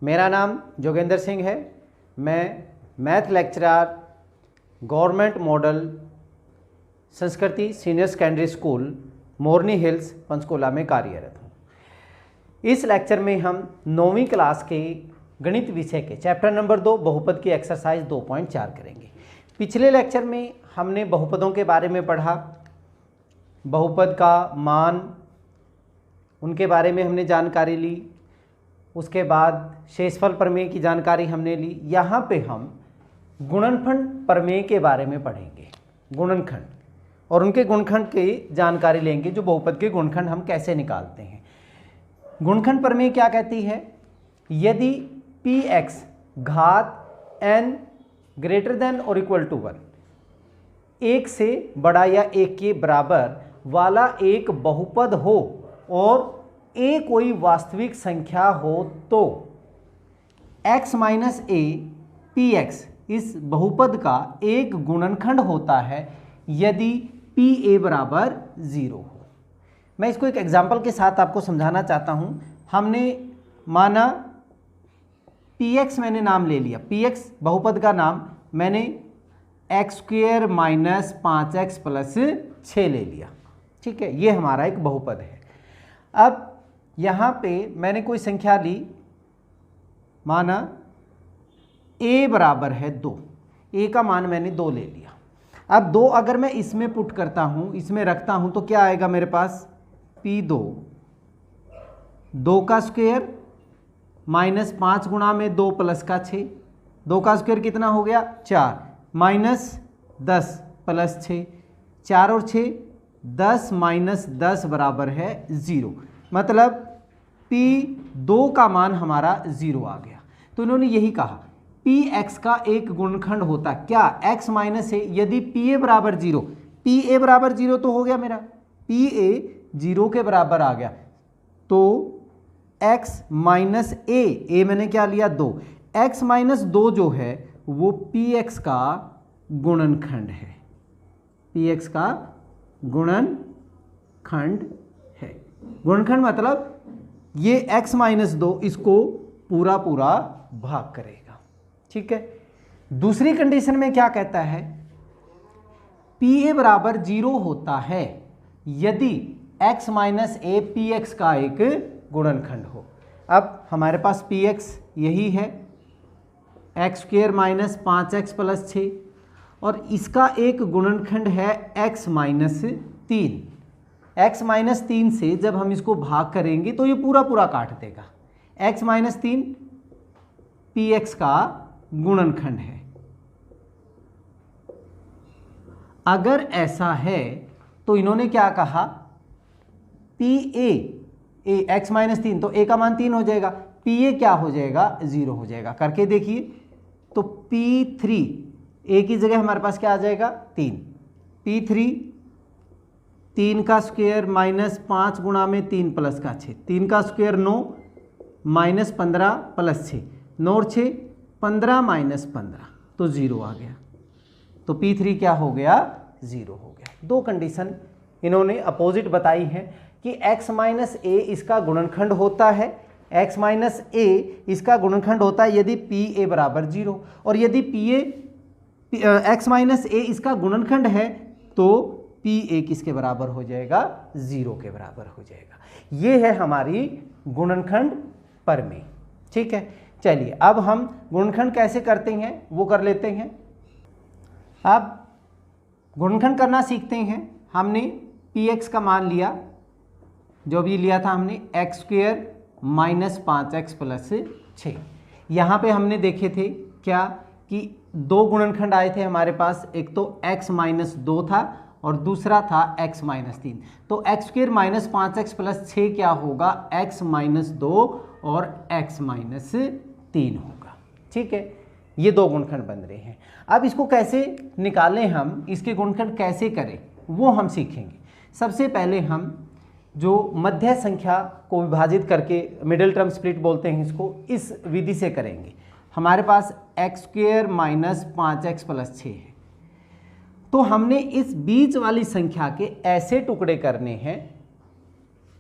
मेरा नाम जोगेंद्र सिंह है। मैं मैथ लेक्चरर गवर्नमेंट मॉडल संस्कृति सीनियर सेकेंडरी स्कूल मोरनी हिल्स पंचकुला में कार्यरत हूँ। इस लेक्चर में हम 9वीं क्लास के गणित विषय के चैप्टर नंबर 2 बहुपद की एक्सरसाइज 2.4 करेंगे। पिछले लेक्चर में हमने बहुपदों के बारे में पढ़ा, बहुपद का मान, उनके बारे में हमने जानकारी ली। उसके बाद शेषफल प्रमेय की जानकारी हमने ली। यहाँ पे हम गुणनखंड प्रमेय के बारे में पढ़ेंगे, गुणनखंड, और उनके गुणनखंड की जानकारी लेंगे, जो बहुपद के गुणनखंड हम कैसे निकालते हैं। गुणनखंड प्रमेय क्या कहती है? यदि px घात n ग्रेटर देन और इक्वल टू 1, एक से बड़ा या एक के बराबर वाला एक बहुपद हो और a कोई वास्तविक संख्या हो तो x माइनस a px इस बहुपद का एक गुणनखंड होता है यदि pa बराबर 0 हो। मैं इसको एक एग्जाम्पल के साथ आपको समझाना चाहता हूँ। हमने माना px मैंने नाम ले लिया, px बहुपद का नाम मैंने x² माइनस 5x प्लस 6 ले लिया, ठीक है। ये हमारा एक बहुपद है। अब यहाँ पे मैंने कोई संख्या ली, माना a बराबर है 2, a का मान मैंने 2 ले लिया। अब 2 अगर मैं इसमें पुट करता हूँ, इसमें रखता हूँ, तो क्या आएगा मेरे पास? p2 2 का स्क्वायर माइनस 5 गुणा में 2 प्लस का 6, 2 का स्क्वायर कितना हो गया? 4 माइनस 10 प्लस 6, 4 और 6 10 माइनस 10 बराबर है 0। मतलब p2 का मान हमारा 0 आ गया। तो इन्होंने यही कहा px का एक गुणनखंड होता क्या? x minus a। यदि pa बराबर 0, pa बराबर 0 तो हो गया मेरा, pa 0 के बराबर आ गया, तो x माइनस a मैंने क्या लिया? 2, x माइनस 2 जो है वो px का गुणनखंड है, px का गुणनखंड है। गुणनखंड मतलब ये x माइनस 2 इसको पूरा पूरा भाग करेगा, ठीक है। दूसरी कंडीशन में क्या कहता है? pa बराबर 0 होता है यदि x माइनस a px का एक गुणनखंड हो। अब हमारे पास px यही है, x² माइनस 5x प्लस 6, और इसका एक गुणनखंड है x माइनस 3। x माइनस 3 से जब हम इसको भाग करेंगे तो ये पूरा पूरा काट देगा। x माइनस 3 px का गुणनखंड है। अगर ऐसा है तो इन्होंने क्या कहा? pa x माइनस 3, तो a का मान 3 हो जाएगा, pa क्या हो जाएगा? 0 हो जाएगा। करके देखिए तो p3 a की जगह हमारे पास क्या आ जाएगा? 3, p3 3 का स्क्वायर माइनस 5 गुणा में 3 प्लस का 6, 3 का स्क्वायर 9 माइनस 15 प्लस 6, 9 और 6 15 माइनस 15, तो 0 आ गया। तो p3 क्या हो गया? 0 हो गया। दो कंडीशन इन्होंने अपोजिट बताई है कि x माइनस a इसका गुणनखंड होता है, x माइनस a इसका गुणनखंड होता है यदि pa बराबर 0, और यदि x माइनस a इसका गुणनखंड है तो pa किसके बराबर हो जाएगा? 0 के बराबर हो जाएगा। ये है हमारी गुणनखंड प्रमेय, ठीक है। चलिए अब हम गुणनखंड कैसे करते हैं वो कर लेते हैं। अब गुणनखंड करना सीखते हैं। हमने px का मान लिया, जो भी लिया था हमने, x² माइनस 5x प्लस 6। यहाँ पे हमने देखे थे क्या कि दो गुणनखंड आए थे हमारे पास, एक तो x माइनस 2 था और दूसरा था x माइनस 3। तो x² माइनस 5x प्लस 6 क्या होगा? x माइनस 2 और x माइनस 3 होगा, ठीक है। ये दो गुणनखंड बन रहे हैं। अब इसको कैसे निकालें, हम इसके गुणनखंड कैसे करें वो हम सीखेंगे। सबसे पहले हम जो मध्य संख्या को विभाजित करके, मिडिल टर्म स्प्लिट बोलते हैं इसको, इस विधि से करेंगे। हमारे पास x² माइनस 5x प्लस 6 है, तो हमने इस बीच वाली संख्या के ऐसे टुकड़े करने हैं,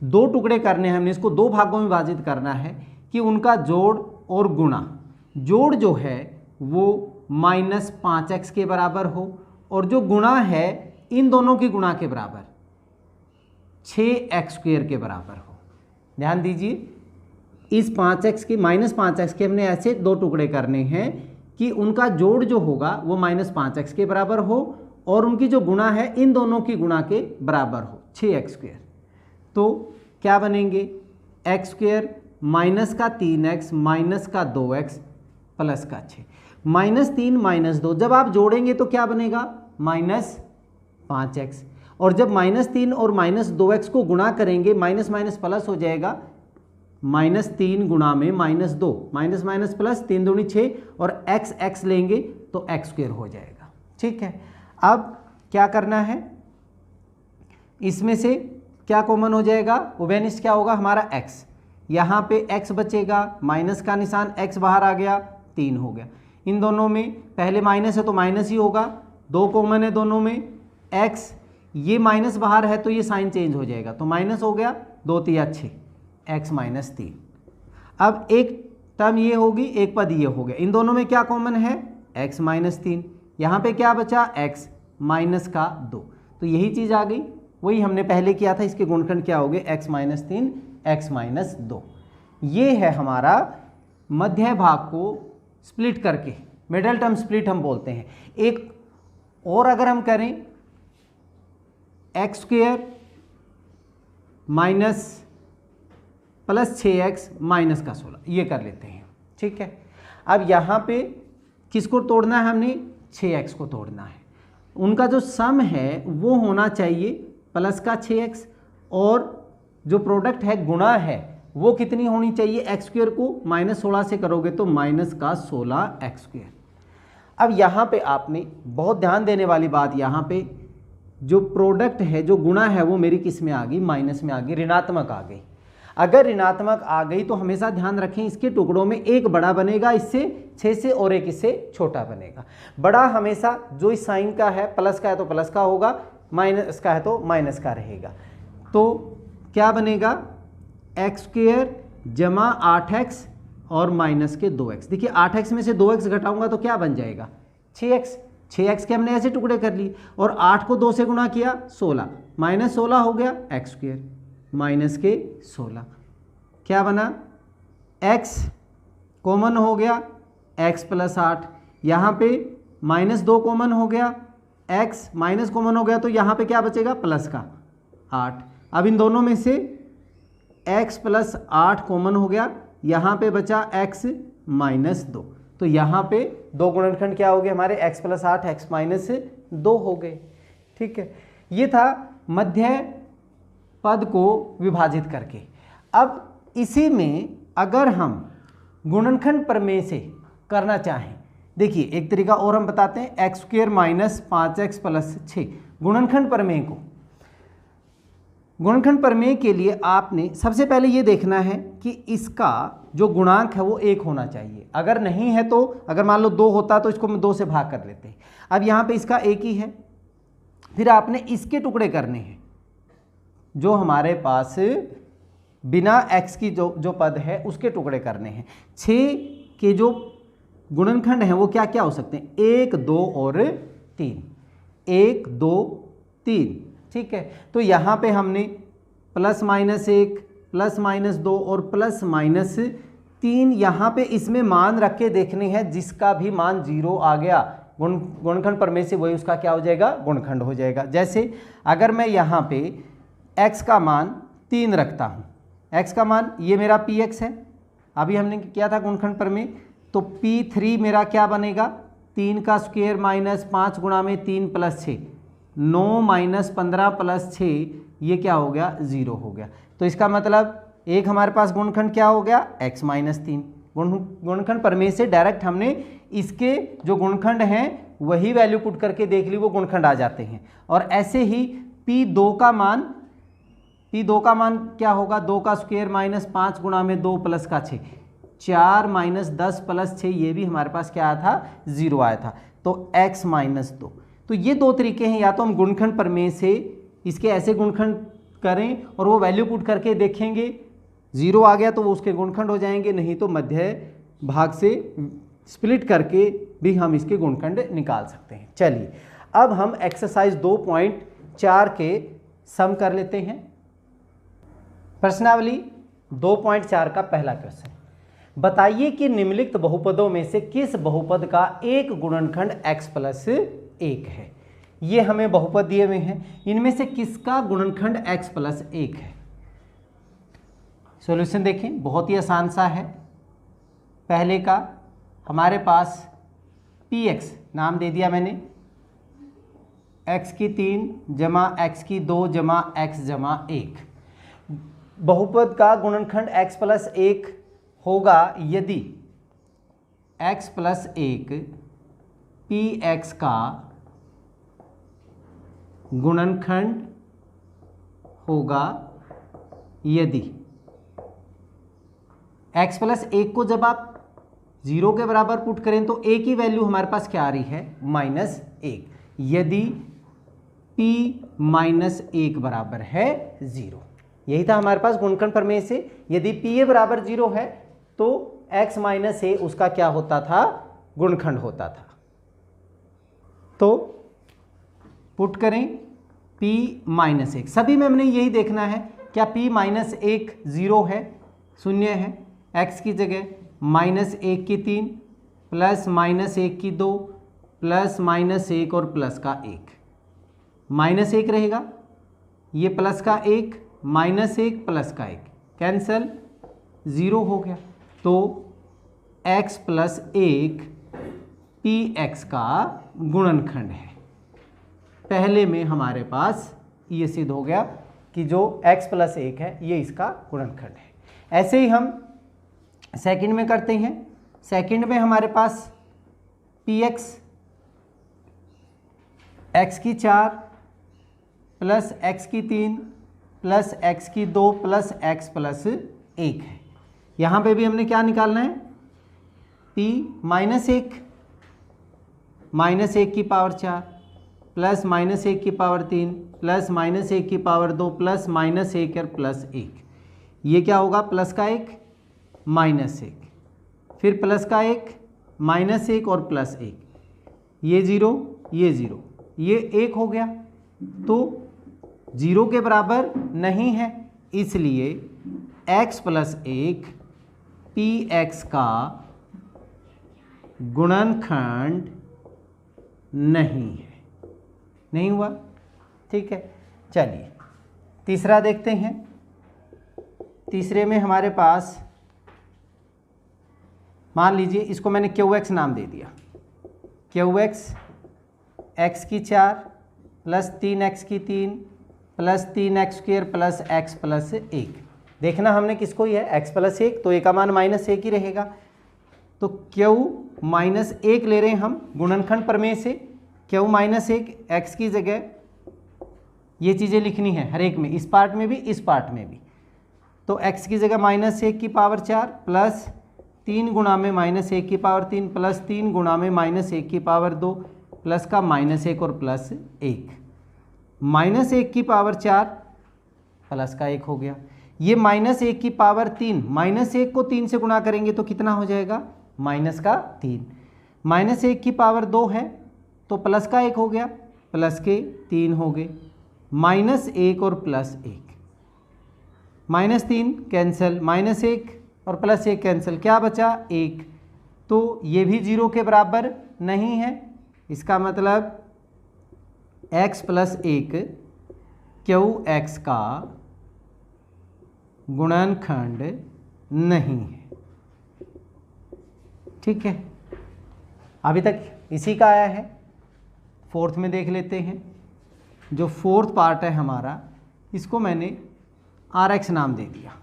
2 टुकड़े करने हैं, हमने इसको 2 भागों में विभाजित करना है कि उनका जोड़ और गुणा, जोड़ जो है वो -5x के बराबर हो और जो गुणा है इन दोनों की गुणा के बराबर 6x² के बराबर हो। ध्यान दीजिए, इस 5x के -5x के हमने ऐसे दो टुकड़े करने हैं कि उनका जोड़ जो होगा वो -5x के बराबर हो और उनकी जो गुणा है इन दोनों की गुणा के बराबर हो 6x²। तो क्या बनेंगे, x² माइनस का 3x माइनस का 2x प्लस का 6, -3 -2 जब आप जोड़ेंगे तो क्या बनेगा, -5x, और जब -3 और -2x को गुणा करेंगे माइनस माइनस प्लस हो जाएगा, -3 गुणा में -2, माइनस माइनस प्लस, 3 दूनी 6 और x लेंगे तो x² हो जाएगा। ठीक है, अब क्या करना है, इसमें से क्या कॉमन हो जाएगा, उभयनिष्ठ क्या होगा हमारा x, यहाँ पे x बचेगा, माइनस का निशान, x बाहर आ गया, 3 हो गया। इन दोनों में पहले माइनस है तो माइनस ही होगा, 2 कॉमन है दोनों में, x, ये माइनस बाहर है तो ये साइन चेंज हो जाएगा, तो माइनस हो गया, 2 तिया 6, x -3। अब एक टर्म ये होगी, एक पद ये हो गया, इन दोनों में क्या कॉमन है, x -3, यहाँ पे क्या बचा, x माइनस का 2, तो यही चीज़ आ गई, वही हमने पहले किया था, इसके गुणनखंड क्या हो गए, x -3 x -2। ये है हमारा मध्य भाग को स्प्लिट करके, मिडल टर्म स्प्लिट हम बोलते हैं। एक और अगर हम करें, x² minus plus 6x minus का 16, ये कर लेते हैं। ठीक है, अब यहाँ पे किसको तोड़ना है, हमने 6x को तोड़ना है, उनका जो सम है वो होना चाहिए प्लस का 6x और जो प्रोडक्ट है गुणा है वो कितनी होनी चाहिए, x² को -16 से करोगे तो माइनस का 16x²। अब यहाँ पे आपने बहुत ध्यान देने वाली बात, यहाँ पे जो प्रोडक्ट है, जो गुणा है वो मेरी किस में आ गई, माइनस में आ गई, ऋणात्मक आ गई। अगर ऋणात्मक आ गई तो हमेशा ध्यान रखें इसके टुकड़ों में एक बड़ा बनेगा इससे 6 से और एक इससे छोटा बनेगा। बड़ा हमेशा जो इस साइन का है, प्लस का है तो प्लस का होगा, माइनस का है तो माइनस का रहेगा। तो क्या बनेगा, x² जमा 8x और माइनस के 2x। देखिए 8x में से 2x घटाऊंगा तो क्या बन जाएगा, 6x। 6x के हमने ऐसे टुकड़े कर लिए और 8 को 2 से गुणा किया, 16, -16 हो गया x² माइनस के 16, क्या बना, x कॉमन हो गया, x + 8, यहाँ पे -2 कॉमन हो गया, x माइनस कॉमन हो गया तो यहाँ पे क्या बचेगा, प्लस का 8। अब इन दोनों में से x + 8 कॉमन हो गया, यहाँ पे बचा x -2, तो यहाँ पे दो गुणनखंड क्या हो गए हमारे, x + 8 x -2 हो गए। ठीक है, ये था मध्य पद को विभाजित करके। अब इसी में अगर हम गुणनखंड प्रमेय से करना चाहें, देखिए एक तरीका और हम बताते हैं, x² - 5x + 6 गुणनखंड प्रमेय को। गुणनखंड प्रमेय के लिए आपने सबसे पहले ये देखना है कि इसका जो गुणांक है वो 1 होना चाहिए, अगर नहीं है तो, अगर मान लो 2 होता तो इसको हम 2 से भाग कर लेते हैं। अब यहाँ पे इसका 1 ही है, फिर आपने इसके टुकड़े करने हैं, जो हमारे पास बिना x की जो पद है उसके टुकड़े करने हैं। 6 के जो गुणनखंड हैं वो क्या क्या हो सकते हैं, 1 2 और 3, 1 2 3। ठीक है, तो यहाँ पे हमने +-1 +-2 और +-3 यहाँ पे इसमें मान रख के देखने हैं, जिसका भी मान 0 आ गया गुणनखंड प्रमेय से वही उसका क्या हो जाएगा, गुणनखंड हो जाएगा। जैसे अगर मैं यहाँ पे x का मान 3 रखता हूँ, x का मान ये मेरा px है, अभी हमने किया था गुणनखंड प्रमेय, तो p3 मेरा क्या बनेगा, 3 का स्क्वायर -5 गुणा में 3 + 6, 9 - 15 + 6, ये क्या हो गया, 0 हो गया। तो इसका मतलब एक हमारे पास गुणनखंड क्या हो गया, x -3। गुणनखंड प्रमेय से डायरेक्ट हमने इसके जो गुणनखंड हैं वही वैल्यू पुट करके देख ली, वो गुणनखंड आ जाते हैं। और ऐसे ही p2 का मान क्या होगा, 2 का स्क्वायर -5 गुणा में 2 + का 6, 4 - 10 + 6, ये भी हमारे पास क्या आया था, 0 आया था, तो x -2। तो ये दो तरीके हैं, या तो हम गुणनखंड प्रमेय से इसके ऐसे गुणनखंड करें और वो वैल्यू पुट करके देखेंगे 0 आ गया तो वो उसके गुणनखंड हो जाएंगे, नहीं तो मध्य भाग से स्प्लिट करके भी हम इसके गुणनखंड निकाल सकते हैं। चलिए अब हम एक्सरसाइज 2.4 के सम कर लेते हैं। प्रश्नावली 2.4 का पहला क्वेश्चन, बताइए कि निम्नलिखित बहुपदों में से किस बहुपद का एक गुणनखंड x + 1 है। ये हमें बहुपद दिए हुए हैं, इनमें से किसका गुणनखंड x + 1 है। सॉल्यूशन देखें, बहुत ही आसान सा है। पहले का हमारे पास px नाम दे दिया मैंने, x की 3 जमा x की 2 जमा x जमा 1। बहुपद का गुणनखंड x + 1 होगा यदि x + 1 px का गुणनखंड होगा यदि x + 1 को जब आप 0 के बराबर पुट करें तो a की वैल्यू हमारे पास क्या आ रही है, -1। यदि p - 1 बराबर है 0, यही था हमारे पास गुणनखंड प्रमेय से। यदि p बराबर 0 है तो x - a उसका क्या होता था, गुणनखंड होता था। तो पुट करें p - 1, सभी में हमने यही देखना है क्या p - 1 0 है, शून्य है। x की जगह -1 की 3 प्लस -1 की 2 प्लस -1 और प्लस का 1, -1 रहेगा, ये प्लस का 1 -1 प्लस का 1 कैंसल, 0 हो गया। तो x + 1 px का गुणनखंड है। पहले में हमारे पास ये सिद्ध हो गया कि जो x + 1 है ये इसका गुणनखंड है। ऐसे ही हम सेकंड में करते हैं। सेकंड में हमारे पास px x की 4 प्लस x की 3 प्लस x की 2 प्लस x + 1 है। यहाँ पे भी हमने क्या निकालना है, p - 1 की पावर 4 प्लस -1 की पावर 3 प्लस -1 की पावर 2 प्लस -1 और प्लस 1। ये क्या होगा, प्लस का 1 -1, फिर प्लस का 1 -1 और प्लस 1, ये 0 ये 0, ये 1 हो गया। तो 0 के बराबर नहीं है, इसलिए x + 1 px का गुणनखंड नहीं है, नहीं हुआ। ठीक है, चलिए तीसरा देखते हैं। तीसरे में हमारे पास मान लीजिए इसको मैंने qx नाम दे दिया, qx x की 4 प्लस 3x की 3 प्लस 3x² प्लस x + 1। देखना हमने किसको, ही है x + 1, तो a का मान -1 ही रहेगा। तो q - 1 ले रहे हैं हम गुणनखंड प्रमेय से। q - 1 x की जगह ये चीज़ें लिखनी है हर एक में, इस पार्ट में भी इस पार्ट में भी। तो x की जगह -1 की पावर 4 प्लस 3 गुणा में -1 की पावर 3 प्लस 3 गुणा में -1 की पावर 2 प्लस का -1 और प्लस 1, -1 की पावर 4 प्लस का 1 हो गया। ये -1 की पावर 3, -1 को 3 से गुणा करेंगे तो कितना हो जाएगा, -3। -1 की पावर 2 है तो प्लस का 1 हो गया, प्लस के 3 हो गए, -1 और प्लस 1, -3 कैंसिल, -1 और प्लस 1 कैंसिल, क्या बचा 1। तो ये भी 0 के बराबर नहीं है, इसका मतलब x + 1 qx का गुणनखंड नहीं है। ठीक है, अभी तक इसी का आया है। फोर्थ में देख लेते हैं। जो फोर्थ पार्ट है हमारा, इसको मैंने rx नाम दे दिया,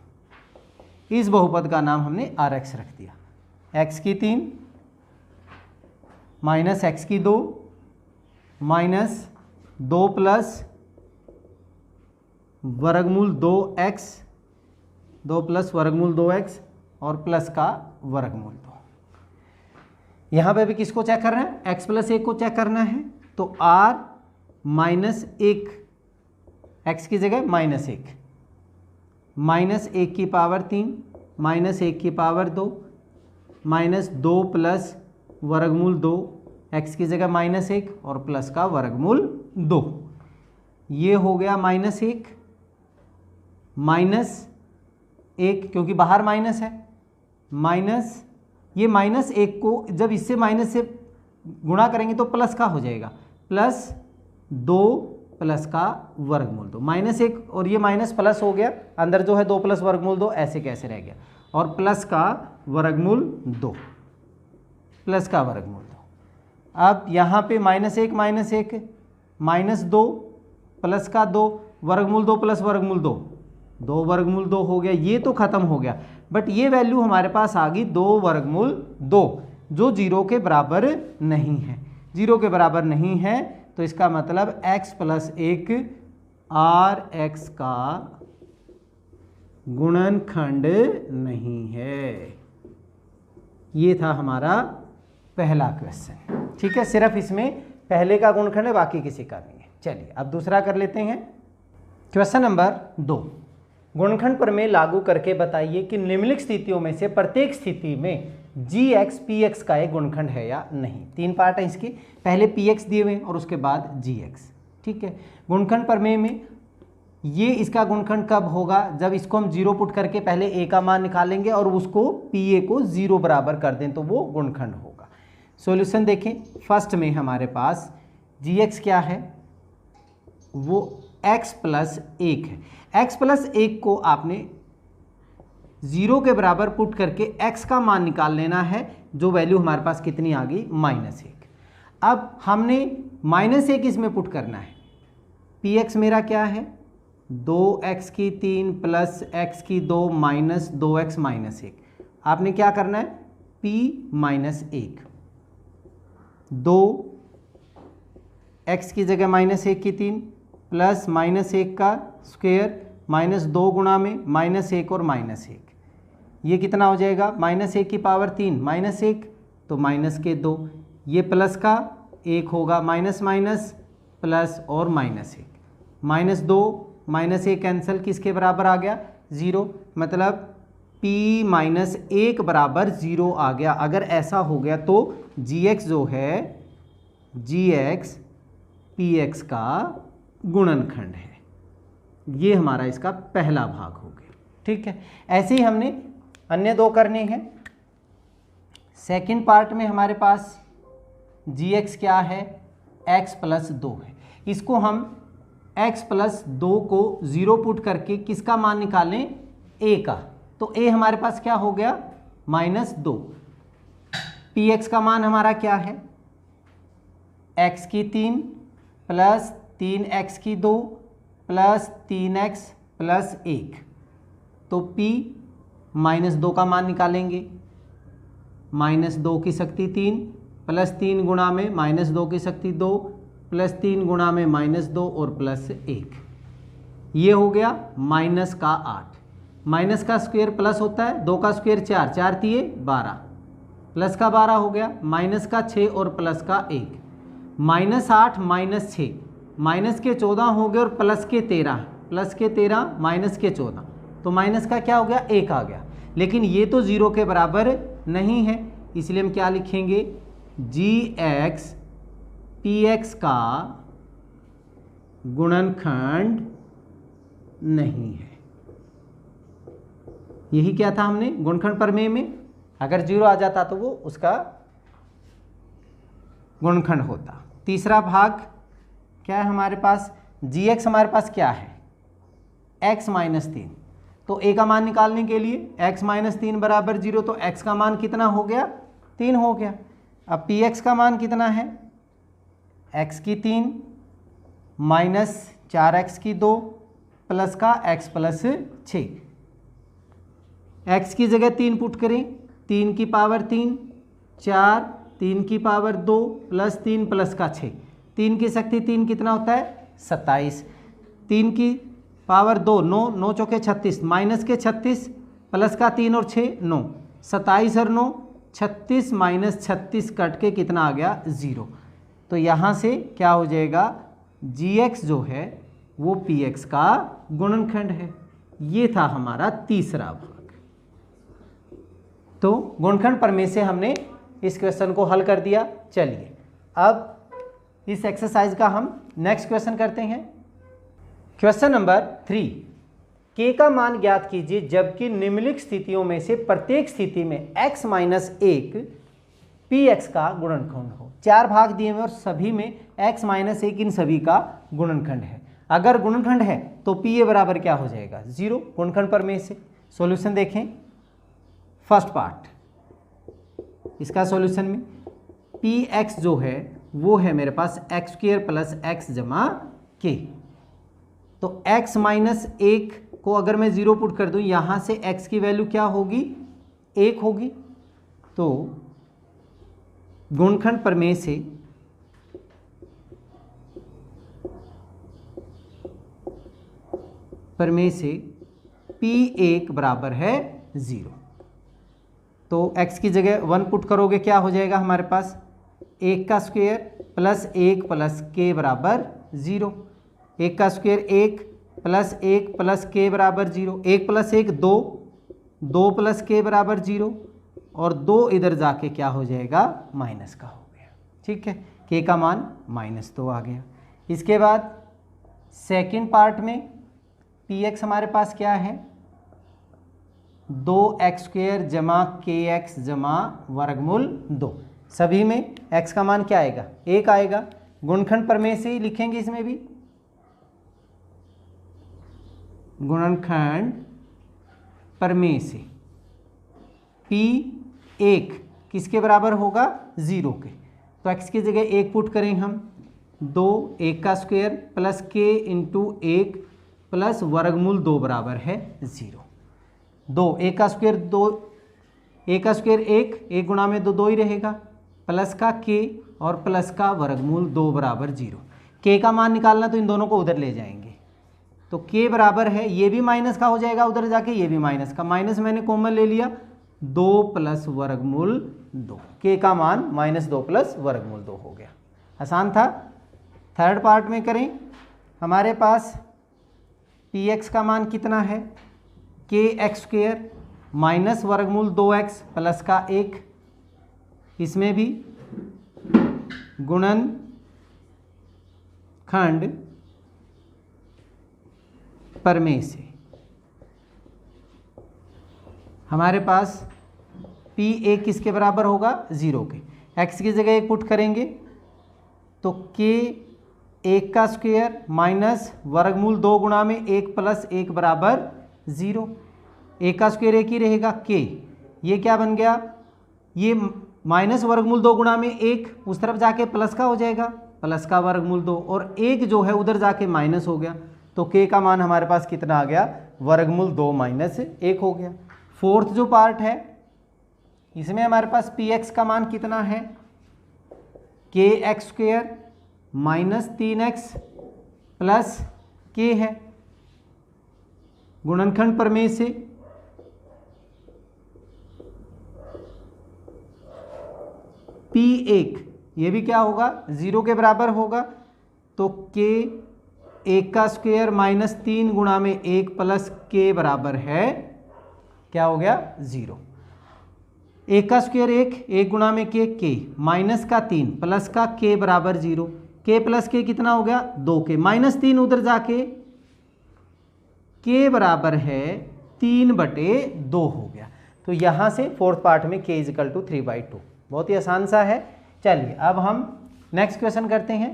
इस बहुपद का नाम हमने rx रख दिया। x की 3 माइनस x की 2 माइनस 2 प्लस वर्गमूल 2x, 2 प्लस वर्गमूल 2x और प्लस का वर्गमूल 2। यहाँ पे भी किसको चेक करना है, x + 1 को चेक करना है। तो r - 1, x की जगह -1, -1/3 -1/2 -2 प्लस वर्गमूल 2, x की जगह -1 और प्लस का वर्गमूल 2। ये हो गया -1 -1 क्योंकि बाहर माइनस है, माइनस ये -1 को जब इससे माइनस से गुणा करेंगे तो प्लस का हो जाएगा, +2 प्लस का वर्गमूल 2। -1 और ये माइनस प्लस हो गया, अंदर जो है 2 प्लस वर्गमूल 2 ऐसे कैसे रह गया, और प्लस का वर्गमूल 2, प्लस का वर्गमूल 2। अब यहाँ पे -1 -2 प्लस का 2 वर्गमूल 2 प्लस वर्गमूल 2, 2 वर्गमूल 2 हो गया, ये तो खत्म हो गया। बट ये वैल्यू हमारे पास आ गई 2 वर्गमूल 2 जो 0 के बराबर नहीं है। 0 के बराबर नहीं है तो इसका मतलब x + 1 Rx का गुणनखंड नहीं है। ये था हमारा पहला क्वेश्चन। ठीक है, सिर्फ इसमें पहले का गुणनखंड है, बाकी किसी का नहीं है। चलिए अब दूसरा कर लेते हैं। क्वेश्चन नंबर 2, गुणनखंड प्रमेय लागू करके बताइए कि निम्नलिखित स्थितियों में से प्रत्येक स्थिति में gx px का एक गुणनखंड है या नहीं। 3 पार्ट है इसके, पहले px दिए हुए और उसके बाद gx। ठीक है, गुणनखंड प्रमेय में ये इसका गुणनखंड कब होगा, जब इसको हम 0 पुट करके पहले a का मान निकालेंगे और उसको pa को 0 बराबर कर दें तो वो गुणनखंड होगा। सॉल्यूशन देखें, फर्स्ट में हमारे पास gx क्या है, वो x + 1 है। x + 1 को आपने 0 के बराबर पुट करके x का मान निकाल लेना है, जो वैल्यू हमारे पास कितनी आ गई, -1। अब हमने -1 इसमें पुट करना है। px मेरा क्या है, 2x3 + x2 - 2x - 1। आपने क्या करना है, p - 1, 2 x की जगह -1/3 प्लस -1 का स्क्वायर -2 गुणा में -1 और -1, ये कितना हो जाएगा, -1 की पावर 3 -1 तो -2, ये प्लस का 1 होगा, माइनस माइनस प्लस और -1, -2 -1 कैंसिल, किसके बराबर आ गया, 0। मतलब p - 1 बराबर 0 आ गया। अगर ऐसा हो गया तो gx जो है gx px का गुणनखंड है। ये हमारा इसका पहला भाग हो गया। ठीक है, ऐसे ही हमने अन्य 2 करने हैं। सेकंड पार्ट में हमारे पास gx क्या है, x + 2 है। इसको हम x + 2 को 0 पुट करके किसका मान निकालें, a का, तो a हमारे पास क्या हो गया, -2। px का मान हमारा क्या है, x3 + 3x2 + 3x + 1, तो p -2 का मान निकालेंगे, -2 की शक्ति 3 + 3 गुणा में -2 की शक्ति 2 + 3 गुणा में -2 और +1, ये हो गया -8। माइनस का स्क्वायर प्लस होता है, 2 का स्क्वायर 4, 4 × 3 = 12, प्लस का 12 हो गया, माइनस का 6 और प्लस का 1, -8 - 6, माइनस के 14 हो गए और प्लस के 13, प्लस के 13 माइनस के 14, तो माइनस का क्या हो गया, 1 आ गया। लेकिन ये तो 0 के बराबर नहीं है, इसलिए हम क्या लिखेंगे, gx px का गुणनखंड नहीं है। यही क्या था हमने गुणनखंड प्रमेय में, अगर 0 आ जाता तो वो उसका गुणनखंड होता। तीसरा भाग क्या है हमारे पास, gx हमारे पास क्या है, x - 3, तो a का मान निकालने के लिए x - 3 = 0, तो x का मान कितना हो गया, 3 हो गया। अब px का मान कितना है, x3 - 4x2 प्लस का x + 6, x की जगह 3 पुट करें, 3 की पावर 3 4, 3 की पावर 2 + 3 प्लस का 6, 3 की शक्ति 3 कितना होता है, 27, 3 की पावर 2 9, 9 चौके 36, माइनस के 36 प्लस का 3 और 6 9, 27 और 9 36, -36 कट के कितना आ गया, 0। तो यहाँ से क्या हो जाएगा, gx जो है वो px का गुणनखंड है। ये था हमारा तीसरा भाग। तो गुणनखंड प्रमेय से हमने इस क्वेश्चन को हल कर दिया। चलिए अब इस एक्सरसाइज का हम नेक्स्ट क्वेश्चन करते हैं। क्वेश्चन नंबर 3, k का मान ज्ञात कीजिए जबकि निम्नलिखित स्थितियों में से प्रत्येक स्थिति में x माइनस 1 px का गुणनखंड हो। 4 भाग दिए हुए और सभी में x माइनस 1 इन सभी का गुणनखंड है। अगर गुणनखंड है तो pa बराबर क्या हो जाएगा, 0। गुणनखंड प्रमेय से सॉल्यूशन देखें। फर्स्ट पार्ट इसका सॉल्यूशन में px जो है वो है मेरे पास एक्स स्क्वायर प्लस एक्स जमा के। तो x माइनस 1 को अगर मैं 0 पुट कर दूं, यहां से x की वैल्यू क्या होगी, 1 होगी। तो गुणनखंड प्रमेय से p1 बराबर है 0। तो x की जगह 1 पुट करोगे, क्या हो जाएगा हमारे पास 1 का स्क्वायर प्लस 1 प्लस के बराबर 0। 1 का स्क्वायर 1 प्लस 1 प्लस के बराबर 0। 1 प्लस 1 2, 2 प्लस के बराबर 0 और 2 इधर जाके क्या हो जाएगा, माइनस का हो गया। ठीक है, के का मान -2 आ गया। इसके बाद सेकंड पार्ट में px हमारे पास क्या है, 2x स्क्वायर जमा के एक्स जमा वर्गमूल 2। सभी में x का मान क्या आएगा, 1 आएगा। गुणनखंड प्रमेय से ही लिखेंगे इसमें भी। गुणनखंड प्रमेय से p1 किसके बराबर होगा, 0 के। तो x की जगह 1 पुट करें हम, 2 1 का square plus k into 1 plus वर्गमूल 2 बराबर है 0। 2 1 का स्क्वायर 2, 1 का स्क्वायर 1, 1 गुणा में 2 2 ही रहेगा, प्लस का k और प्लस का वर्गमूल 2 बराबर 0। k का मान निकालना तो इन दोनों को उधर ले जाएंगे। तो k बराबर है, ये भी माइनस का हो जाएगा उधर जाके, ये भी माइनस का, माइनस मैंने कॉमन ले लिया, 2 प्लस वर्गमूल 2। k का मान -2 प्लस वर्गमूल 2 हो गया। आसान था। थर्ड पार्ट में करें, हमारे पास px का मान कितना है, के एक्स स्क्वायर माइनस वर्गमूल 2x प्लस का 1। इसमें भी गुणनखंड प्रमेय से हमारे पास p1 किसके बराबर होगा, 0 के। x की जगह 1 पुट करेंगे तो k 1 का स्क्वायर माइनस वर्गमूल 2 गुणा में 1 प्लस 1 बराबर 0। 1 का स्क्वायर 1 ही रहेगा, k ये क्या बन गया, ये माइनस वर्गमूल 2 गुणा में 1 उस तरफ जाके प्लस का हो जाएगा, प्लस का वर्गमूल 2 और 1 जो है उधर जाके माइनस हो गया। तो k का मान हमारे पास कितना आ गया, वर्गमूल 2 माइनस 1 हो गया। फोर्थ जो पार्ट है इसमें हमारे पास px का मान कितना है, के x square minus 3x plus k है। गुणनखंड प्रमेय से p1 ये भी क्या होगा, 0 के बराबर होगा। तो k 1 का स्क्वायर माइनस 3 गुणा में 1 प्लस k बराबर है, क्या हो गया, 0। 1 का स्क्वायर 1 गुणा में k माइनस का 3 प्लस का k बराबर 0। k प्लस k कितना हो गया, 2k माइनस 3 उधर जाके k बराबर है 3/2 हो गया। तो यहाँ से फोर्थ पार्ट में k = 3/2। बहुत ही आसान सा है। चलिए अब हम नेक्स्ट क्वेश्चन करते हैं।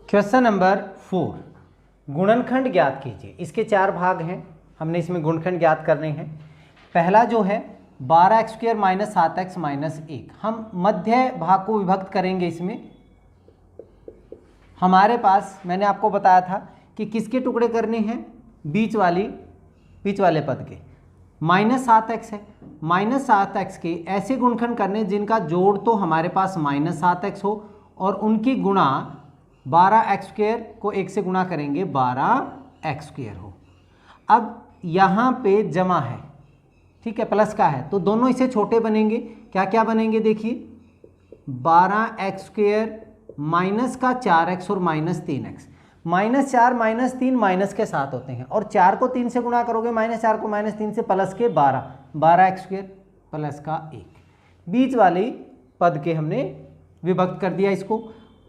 क्वेश्चन नंबर 4, गुणनखंड ज्ञात कीजिए। इसके 4 भाग हैं, हमने इसमें गुणनखंड ज्ञात करने हैं। पहला जो है 12x square minus 7x minus 1। हम मध्य भाग को विभक्त करेंगे। इसमें हमारे पास मैंने आपको बताया था कि किसके टुकड़े करने हैं, बीच वाले पद के। -7x है, -7x के ऐसे गुणनखंड करने जिनका जोड़ तो हमारे पास -7x हो और उनकी गुणा 12x स्क्वायर को 1 से गुणा करेंगे 12x स्क्वायर हो। अब यहाँ पे जमा है, ठीक है, प्लस का है, तो दोनों इसे छोटे बनेंगे। क्या क्या बनेंगे देखिए, 12x स्क्वायर माइनस का 4x और माइनस 3x। -4 -3 माइनस के 7 होते हैं, और 4 को 3 से गुणा करोगे, -4 को -3 से प्लस के 12x² प्लस का 1। बीच वाली पद के हमने विभक्त कर दिया इसको।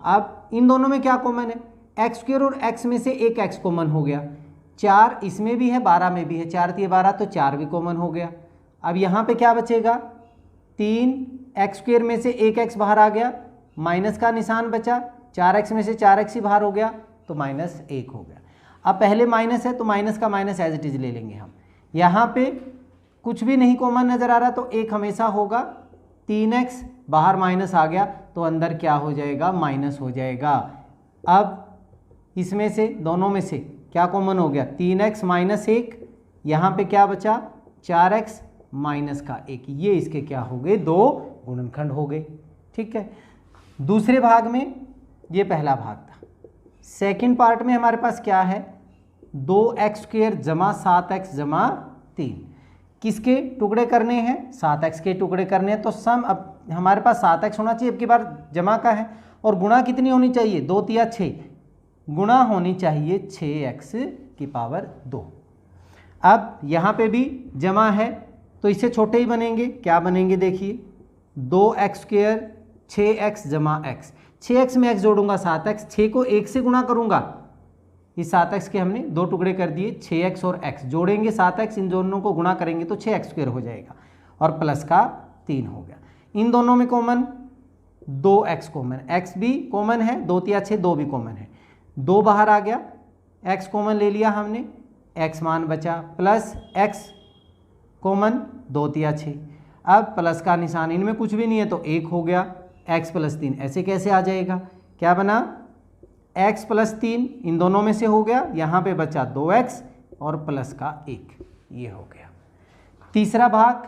अब इन दोनों में क्या कॉमन है, x² और x में से एक x कॉमन हो गया, 4 इसमें भी है 12 में भी है, 4 × 12 तो 4 भी कॉमन हो गया। अब यहाँ पे क्या बचेगा, 3x² में से एक x बाहर आ गया, माइनस का निशान बचा, 4x में से 4x ही बाहर हो गया तो -1 हो गया। अब पहले माइनस है तो माइनस का माइनस एज इट इज ले लेंगे हम। यहाँ पे कुछ भी नहीं कॉमन नज़र आ रहा तो 1 हमेशा होगा, 3x बाहर माइनस आ गया तो अंदर क्या हो जाएगा, माइनस हो जाएगा। अब इसमें से दोनों में से क्या कॉमन हो गया, 3x -1, यहाँ पे क्या बचा 4x माइनस का 1, ये इसके क्या हो गए, 2 गुणनखंड हो गए। ठीक है, दूसरे भाग में ये पहला भाग था। सेकंड पार्ट में हमारे पास क्या है, 2x² जमा 7x जमा 3, किसके टुकड़े करने हैं, 7x के टुकड़े करने हैं। तो सम अब हमारे पास 7x होना चाहिए, अब की बार जमा का है, और गुणा कितनी होनी चाहिए, 2 × 6, गुणा होनी चाहिए 6x⁻²। अब यहाँ पे भी जमा है तो इससे छोटे ही बनेंगे, क्या बनेंगे देखिए, 2x² 6x जमा x, 6x में x जोड़ूंगा 7x, 6 को 1 से गुणा करूंगा, इस 7x के हमने 2 टुकड़े कर दिए, 6x और x जोड़ेंगे 7x, इन दोनों को गुणा करेंगे तो 6x² हो जाएगा, और प्लस का 3 हो गया। इन दोनों में कॉमन 2x कॉमन, x भी कॉमन है, 2 × 6 2 भी कॉमन है, 2 बाहर आ गया, x कॉमन ले लिया हमने, x मान बचा, प्लस x कॉमन 2 × 6, अब प्लस का निशान, इनमें कुछ भी नहीं है तो 1 हो गया, x + 3 ऐसे कैसे आ जाएगा, क्या बना, x + 3 इन दोनों में से हो गया, यहाँ पे बचा 2x और प्लस का 1, ये हो गया। तीसरा भाग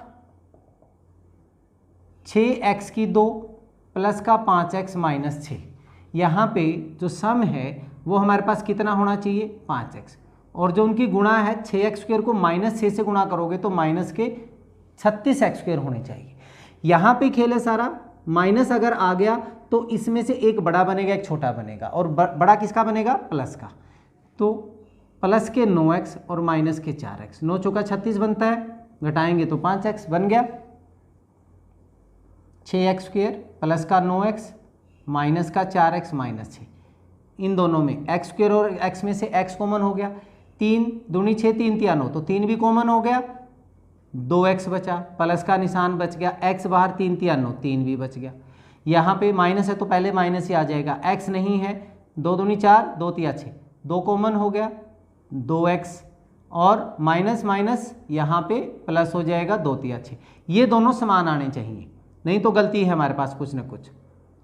6x² प्लस का 5x - 6, यहाँ पे जो सम है वो हमारे पास कितना होना चाहिए, 5x, और जो उनकी गुणा है 6x² को -6 से गुणा करोगे तो माइनस के 36x² होने चाहिए। यहाँ पे खेल है सारा, माइनस अगर आ गया तो इसमें से एक बड़ा बनेगा एक छोटा बनेगा, और बड़ा किसका बनेगा, प्लस का, तो प्लस के 9x और माइनस के 4x, 9 × 4 = 36 बनता है, घटाएंगे तो 5x बन गया, 6x² प्लस का 9x माइनस का 4x - 6, इन दोनों में x² और x में से x कॉमन हो गया, 3 दूनी 6 3 × 9 तो 3 भी कॉमन हो गया, 2x बचा, प्लस का निशान बच गया, x बाहर 3 × 9 3 भी बच गया, यहाँ पे माइनस है तो पहले माइनस ही आ जाएगा, x नहीं है, 2 दूनी 4 2 × 6 2 कॉमन हो गया, 2x और माइनस माइनस यहाँ पे प्लस हो जाएगा 2 × 6, ये दोनों समान आने चाहिए, नहीं तो गलती है हमारे पास कुछ ना कुछ।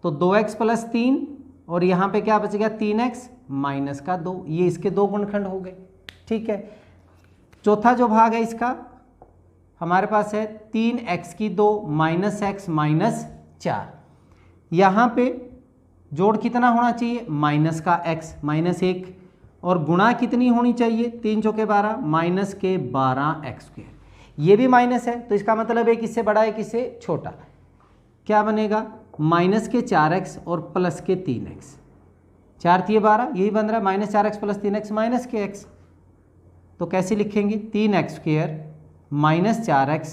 तो 2x + 3 और यहाँ पे क्या बच गया, 3x माइनस का 2, ये इसके 2 गुणनखंड हो गए। ठीक है, चौथा जो भाग है इसका हमारे पास है 3x² -x -4, यहाँ पे जोड़ कितना होना चाहिए, माइनस का x -1, और गुणा कितनी होनी चाहिए, 3 × 4 = 12 माइनस के 12x², ये भी माइनस है तो इसका मतलब है किससे बड़ा है किससे छोटा, क्या बनेगा, माइनस के 4x और प्लस के 3x, 4 × 12 यही बन रहा है, -4x + 3x माइनस के x, तो कैसे लिखेंगे, 3x² -4x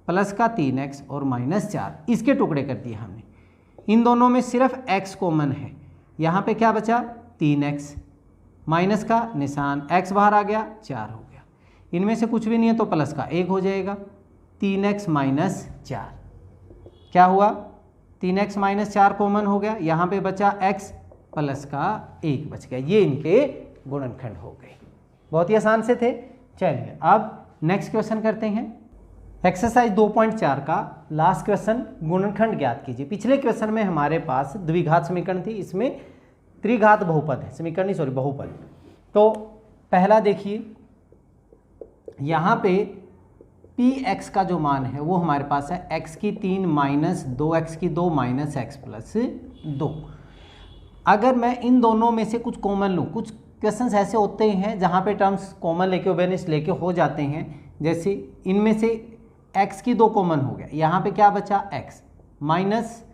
प्लस का 3x और -4, इसके टुकड़े कर दिए हमने, इन दोनों में सिर्फ x कॉमन है, यहाँ पे क्या बचा 3x, माइनस का निशान, x बाहर आ गया 4 हो गया, इनमें से कुछ भी नहीं है तो प्लस का 1 हो जाएगा, 3x - 4, क्या हुआ 3x - 4 कॉमन हो गया, यहाँ पे बचा x प्लस का 1 बच गया, ये इनके गुणनखंड हो गए। बहुत ही आसान से थे। चलिए अब नेक्स्ट क्वेश्चन करते हैं, एक्सरसाइज 2.4 का लास्ट क्वेश्चन, गुणनखंड ज्ञात कीजिए। पिछले क्वेश्चन में हमारे पास द्विघात समीकरण थी, इसमें त्रिघात बहुपद है, समीकरण नहीं सॉरी बहुपद। तो पहला देखिए, यहाँ पे px का जो मान है वो हमारे पास है x³ - 2x² - x + 2। अगर मैं इन दोनों में से कुछ कॉमन लूँ, कुछ क्वेश्चंस ऐसे होते हैं जहाँ पे टर्म्स कॉमन लेके ओबेनिस्ट लेके हो जाते हैं, जैसे इनमें से x² कॉमन हो गया, यहाँ पे क्या बचा x माइनस,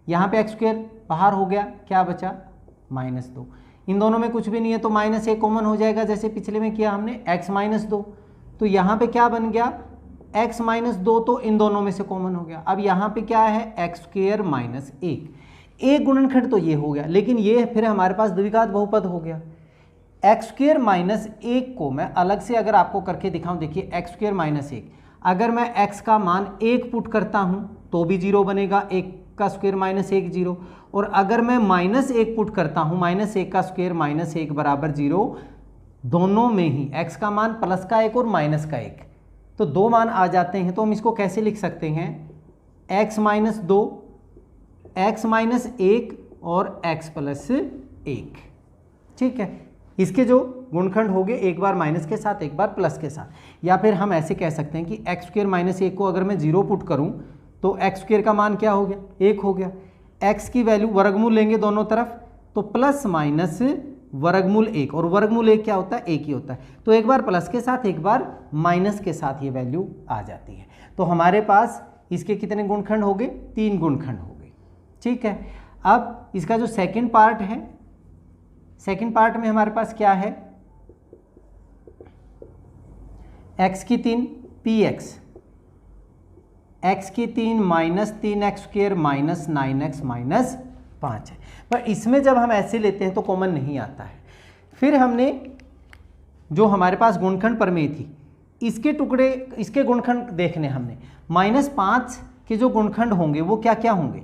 यहाँ पे x² बाहर हो गया, क्या बचा -2, इन दोनों में कुछ भी नहीं है तो -1 कॉमन हो जाएगा, जैसे पिछले में किया हमने, x -2। तो यहाँ पे क्या बन गया, x -2 तो इन दोनों में से कॉमन हो गया। अब यहाँ पे क्या है, x² -1। एक गुणनखंड तो ये हो गया, लेकिन ये फिर हमारे पास द्विघात बहुपद हो गया। x² -1 को मैं अलग से अगर आपको करके दिखाऊं, देखिए x² -1, अगर मैं x का मान 1 पुट करता हूं तो भी 0 बनेगा, 1 का स्क्वायर -1 0। और अगर मैं -1 पुट करता हूं, -1 का स्क्वायर -1 बराबर 0, दोनों में ही x का मान प्लस का 1 और माइनस का 1, तो 2 मान आ जाते हैं। तो हम इसको कैसे लिख सकते हैं, x -2, x -1 और x +1। ठीक है, इसके जो गुणनखंड हो गए, एक बार माइनस के साथ एक बार प्लस के साथ। या फिर हम ऐसे कह सकते हैं कि x² -1 को अगर मैं 0 पुट करूं तो x² का मान क्या हो गया, 1 हो गया। x की वैल्यू वर्गमूल लेंगे दोनों तरफ, तो प्लस माइनस वर्गमूल 1, और वर्गमूल 1 क्या होता है, 1 ही होता है। तो एक बार प्लस के साथ एक बार माइनस के साथ ये वैल्यू आ जाती है। तो हमारे पास इसके कितने गुणनखंड हो गए, 3 गुणनखंड हो गए। ठीक है, अब इसका जो सेकंड पार्ट है, सेकंड पार्ट में हमारे पास क्या है, x की 3 px, x की 3 -3x² -9x -5 है। पर इसमें जब हम ऐसे लेते हैं तो कॉमन नहीं आता है। फिर हमने जो हमारे पास गुणनखंड प्रमेय थी, इसके टुकड़े, इसके गुणनखंड देखने हमने, -5 के जो गुणनखंड होंगे वो क्या क्या होंगे,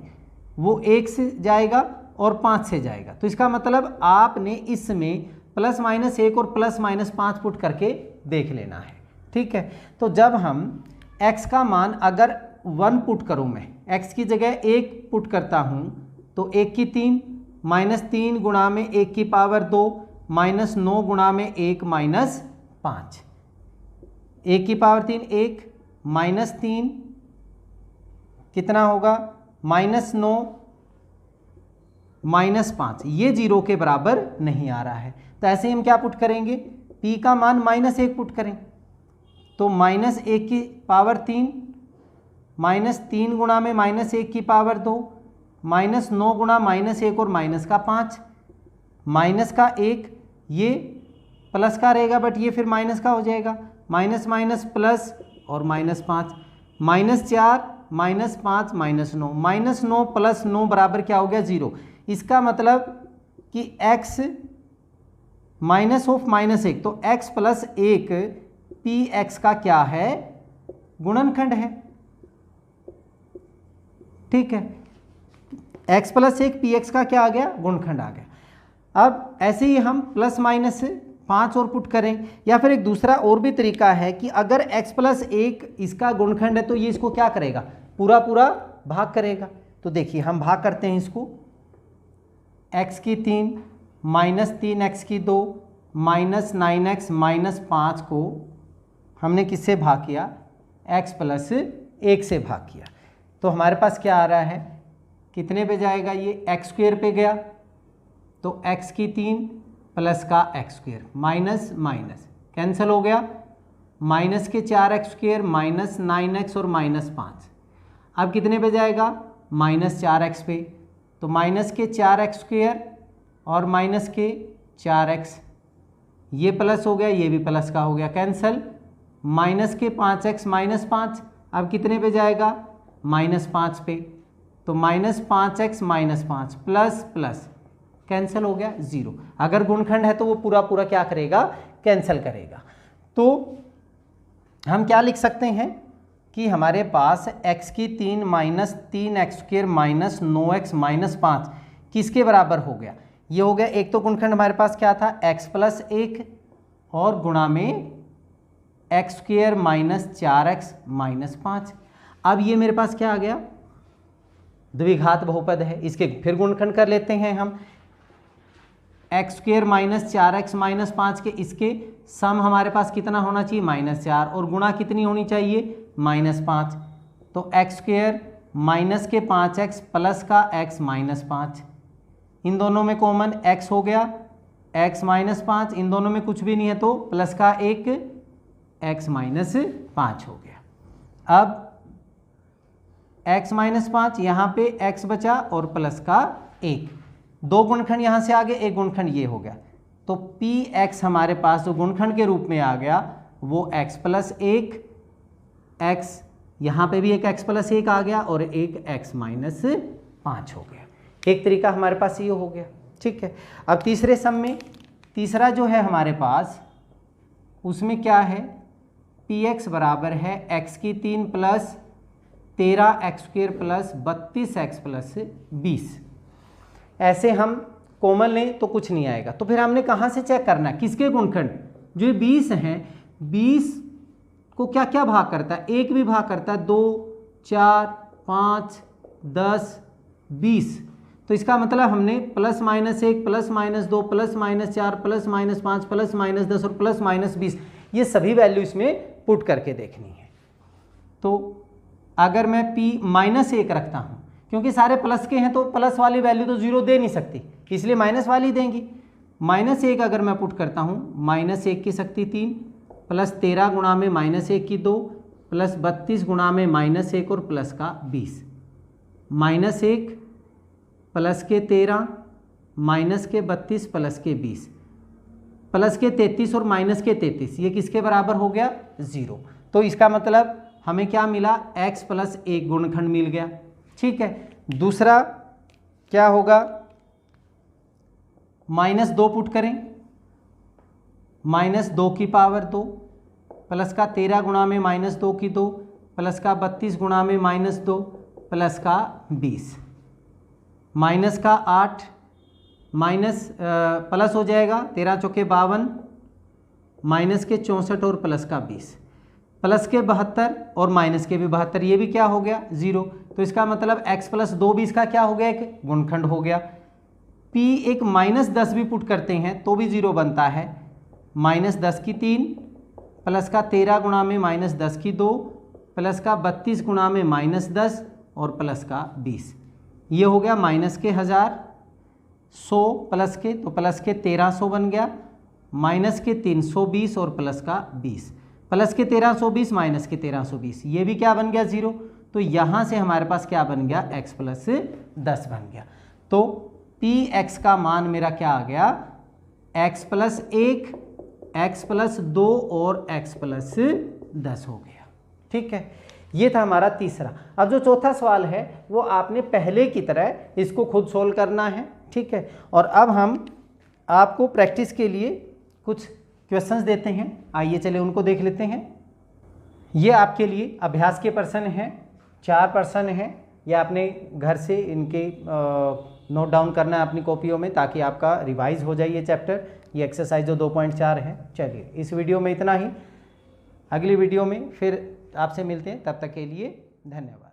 वो 1 से जाएगा और 5 से जाएगा। तो इसका मतलब आपने इसमें +-1 और +-5 पुट करके देख लेना है। ठीक है, तो जब हम x का मान अगर 1 पुट करूं, मैं x की जगह 1 पुट करता हूं, तो 1 की 3 -3 गुणा में 1 की पावर 2 -9 गुणा में 1 -5, 1 की पावर 3 1 -3 कितना होगा, -9 -5, ये 0 के बराबर नहीं आ रहा है। तो ऐसे हम क्या पुट करेंगे, p का मान -1 पुट करें, तो -1 की पावर 3 -3 गुणा में -1 की पावर 2 -9 गुणा -1 और माइनस का 5, माइनस का 1, ये प्लस का रहेगा बट ये फिर माइनस का हो जाएगा, माइनस माइनस प्लस और -5, -4 -5 -9 + 9 बराबर क्या हो गया, 0। इसका मतलब कि x -1, तो x + 1 px का क्या है, गुणनखंड है। ठीक है, x + 1 px का क्या आ गया, गुणनखंड आ गया। अब ऐसे ही हम +-5 और पुट करें, या फिर एक दूसरा और भी तरीका है कि अगर x + 1 इसका गुणनखंड है तो ये इसको क्या करेगा, पूरा पूरा भाग करेगा। तो देखिए हम भाग करते हैं इसको, x की 3 -3x की 2 -9x -5 को हमने किससे भाग किया, x + 1 से भाग किया। तो हमारे पास क्या आ रहा है, कितने पे जाएगा ये, x² पे गया, तो x की 3 प्लस का x² माइनस माइनस कैंसिल हो गया, माइनस के 4x² -9x और -5। अब कितने पे जाएगा, -4x पे, तो माइनस के 4x² और माइनस के 4x, ये प्लस हो गया, ये भी प्लस का हो गया, कैंसिल, माइनस के 5x -5, अब कितने पे जाएगा, -5 पे, तो -5x -5 प्लस प्लस कैंसिल हो गया, 0। अगर गुणनखंड है तो वो पूरा पूरा क्या करेगा, कैंसिल करेगा। तो हम क्या लिख सकते हैं कि हमारे पास x की 3 -3x² -9x -5 किसके बराबर हो गया, ये हो गया, एक तो गुणनखंड हमारे पास क्या था, x + 1 और गुणा में x² -4x -5। अब ये मेरे पास क्या आ गया, द्विघात बहुपद है। इसके फिर गुणनखंड कर लेते हैं हम, x² -4x -5 के इसके सम हमारे पास कितना होना चाहिए, -4, और गुणा कितनी होनी चाहिए, -5। तो x² माइनस के 5x प्लस का x -5, इन दोनों में कॉमन x हो गया, x -5, इन दोनों में कुछ भी नहीं है तो प्लस का 1 x -5 हो गया। अब x -5 यहाँ पे x बचा और प्लस का 1, दो गुणनखंड यहाँ से आ गए, एक गुणनखंड ये हो गया, तो पी एक्स हमारे पास जो गुणनखंड के रूप में आ गया वो x प्लस 1, x यहाँ पे भी एक x प्लस 1 आ गया और एक x माइनस 5 हो गया। एक तरीका हमारे पास ये हो गया, ठीक है। अब तीसरे सम में तीसरा जो है हमारे पास उसमें क्या है, पी एक्स बराबर है x की 3 plus 13x² plus 32x plus 20। ऐसे हम कोमल लें तो कुछ नहीं आएगा, तो फिर हमने कहाँ से चेक करना है, किसके गुणनखंड, जो 20 हैं 20 को क्या क्या भाग करता है, एक भी भाग करता है, 2 4 5 10 20। तो इसका मतलब हमने plus minus 1 plus minus 2 plus minus 4 plus minus 5 plus minus 10 और प्लस माइनस 20 ये सभी वैल्यू इसमें पुट करके देखनी है। तो अगर मैं p माइनस 1 रखता हूँ, क्योंकि सारे प्लस के हैं तो प्लस वाली वैल्यू तो 0 दे नहीं सकती, इसलिए माइनस वाली देंगी। माइनस 1 अगर मैं पुट करता हूँ, माइनस 1 की शक्ति 3 प्लस 13 गुणा में माइनस 1 की 2 प्लस 32 गुणा में माइनस 1 और प्लस का 20, माइनस 1 प्लस के 13 माइनस के 32 प्लस के 20 प्लस के 33 और माइनस के 33, ये किसके बराबर हो गया, 0। तो इसका मतलब हमें क्या मिला, x प्लस 1 गुणनखंड मिल गया, ठीक है। दूसरा क्या होगा, माइनस 2 पुट करें, माइनस 2 की पावर 2 प्लस का 13 गुणा में माइनस 2 की 2 प्लस का 32 गुणा में माइनस 2 प्लस का 20, माइनस का 8 माइनस प्लस हो जाएगा 13 चौके 52 माइनस के 64 और प्लस का 20 प्लस के 72 और माइनस के भी 72, ये भी क्या हो गया, 0। तो इसका मतलब x प्लस 2 भी इसका क्या हो गया, एक गुणनखंड हो गया। p एक माइनस 10 भी पुट करते हैं तो भी 0 बनता है, माइनस 10 की 3 प्लस का 13 गुणा में माइनस 10 की 2 प्लस का 32 गुणा में माइनस 10 और प्लस का 20, ये हो गया माइनस के 1000 100 प्लस के, तो प्लस के 1300 बन गया, माइनस के 320 और प्लस का 20, प्लस के 1320 माइनस के 1320, ये भी क्या बन गया, 0। तो यहाँ से हमारे पास क्या बन गया, x प्लस 10 बन गया। तो px का मान मेरा क्या आ गया, x प्लस 1 x प्लस 2 और x प्लस 10 हो गया, ठीक है। ये था हमारा तीसरा। अब जो चौथा सवाल है वो आपने पहले की तरह इसको खुद सोल्व करना है, ठीक है। और अब हम आपको प्रैक्टिस के लिए कुछ क्वेश्चंस देते हैं, आइए चले उनको देख लेते हैं। ये आपके लिए अभ्यास के प्रश्न हैं, 4 प्रश्न हैं, ये आपने घर से इनके नोट डाउन करना है अपनी कॉपियों में ताकि आपका रिवाइज हो जाए ये चैप्टर। ये एक्सरसाइज जो 2.4 है। चलिए इस वीडियो में इतना ही, अगली वीडियो में फिर आपसे मिलते हैं, तब तक के लिए धन्यवाद।